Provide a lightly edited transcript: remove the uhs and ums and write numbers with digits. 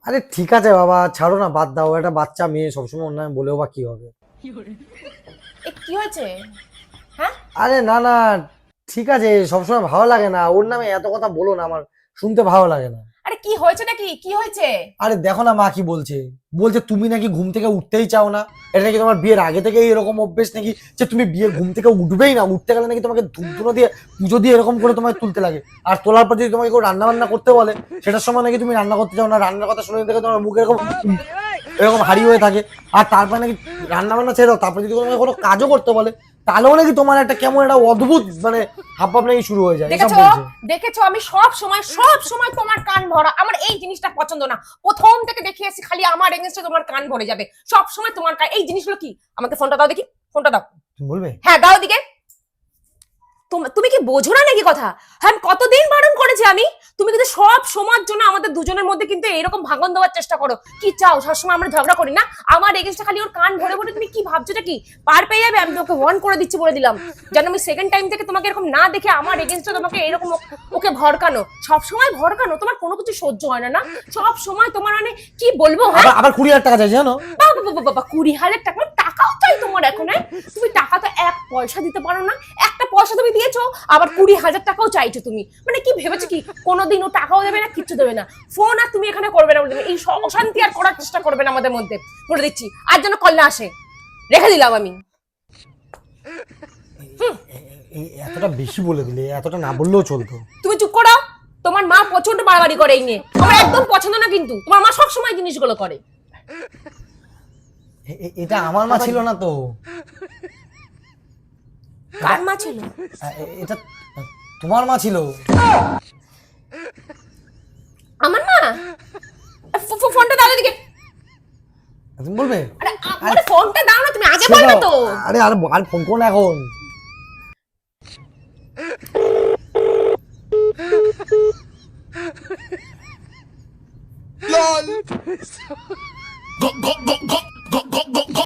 আরে ঠিক আছে বাবা, ছাড়ো না, বাদ দাও। একটা বাচ্চা মেয়ে, সবসময় অন্য বলেও বা কি হবে। কি হয়েছে? হ্যাঁ, আরে না না, ঠিক আছে, সবসময় ভালো লাগে না, ওর নামে এত কথা বলো না, আমার শুনতে ভালো লাগে না। আরে কি হয়েছে নাকি, কি হয়েছে? আরে দেখো না মা কি বলছে। বলছে তুমি নাকি ঘুম থেকে উঠতেই চাও না। এটা নাকি তোমার বিয়ের আগে থেকেই এরকম অভ্যেস নাকি, যে তুমি বিয়ের ঘুম থেকে উঠবেই না, উঠতে গেলে নাকি তোমাকে ধূপ ধুনো দিয়ে পুজো দিয়ে এরকম করে তোমায় তুলতে লাগে। আর তোলার পর যদি তোমাকে কেউ রান্না বান্না করতে বলে, সেটার সময় নাকি তুমি রান্না করতে চাও না, রান্নার কথা শুনে দেখে তোমার মুখে এরকম এরকম হারি হয়ে থাকে। আর তারপর নাকি রান্না বান্না ছেড়ে দাও, তারপর যদি তোমাকে কোনো কাজও করতে বলে, তাহলেও নাকি তোমার একটা কেমন একটা অদ্ভুত মানে হাবভাব নাকি শুরু হয়ে যায়, এসব দেখেছো? বলছে। দেখেছো, আমি সব সময় তোমার কান ভরা। আমার এই জিনিসটা পছন্দ না। প্রথম থেকে দেখে এসেছি খালি আমার এগেইনস্টে তোমার কান ভরে যাবে। সব সময় তোমার কান, এই জিনিসগুলো কি? আমাকে ফোনটা দাও দেখি, ফোনটা দাও। তুমি বলবে? হ্যাঁ, দাও দিকে। তুমি কি বোঝো না নাকি কথা? হ্যাঁ, আমি কতদিন বারণ করেছি আমি। তুমি কিন্তু সব সময়ের জন্য আমাদের দুজনের মধ্যে কিন্তু এরকম ভাঙন দেওয়ার চেষ্টা করো। কি চাও? সবসময় আমরা ঝগড়া করি না? আমার এগেইনস্টে খালি ওর কান ভরে ভরে তুমি কি ভাবছোটা কি? পার পেয়ে যাবে। আমি তোকে ওয়ার্ন করে দিচ্ছি, বলে দিলাম, যেন আমি সেকেন্ড টাইম থেকে তোমাকে এরকম না দেখে আমার এগেইনস্টে তোমাকে এরকম ওকে ভড়কানো, সব সময় ভড়কানো। তোমার কোনো কিছু সহ্য হয় না না? সব সময় তোমার মানে কি বলবো, হ্যাঁ? আবার আবার 20,000 টাকা চাই জানো? বাবা বাবা বাবা, 20,000 টাকা? টাকাও চাই তোমার এখন? তুমি টাকা তো এক পয়সা দিতে পারো না। একটা পয়সা তুমি দিয়েছো, আবার 20,000 টাকাও চাইছো তুমি। মানে কি ভেবেছো কি কোনোদিন ও টাকাও দেবে না, কিচ্ছু দেবে না? ফোন আর তুমি এখানে করবে না, বলে দিলাম। এই অশান্তি আর করার চেষ্টা করবে না আমাদের মধ্যে, বলে দিচ্ছি। আর যেন কল না আসে, রেখে দিলাম আমি। এতটা বেশি বলে দিলে, এতটা না বললেও চলতো। তুমি চুপ করো। তোমার মা প্রচন্ড বাড়াবাড়ি করে এই নিয়ে, আমার একদম পছন্দ না। কিন্তু তোমার মা সব সময় জিনিসগুলো করে। এটা আমার মা ছিল না তো। কার মা ছিল? এটা তোমার মা ছিল। আমার মা? ফোনটা দাও এদিকে। তুমি বলবে? আরে আমার ফোনটা দাও না, তুমি আগে সে বলবে দাও। তো। আরে আর আর ফোন করো না এখন। LOL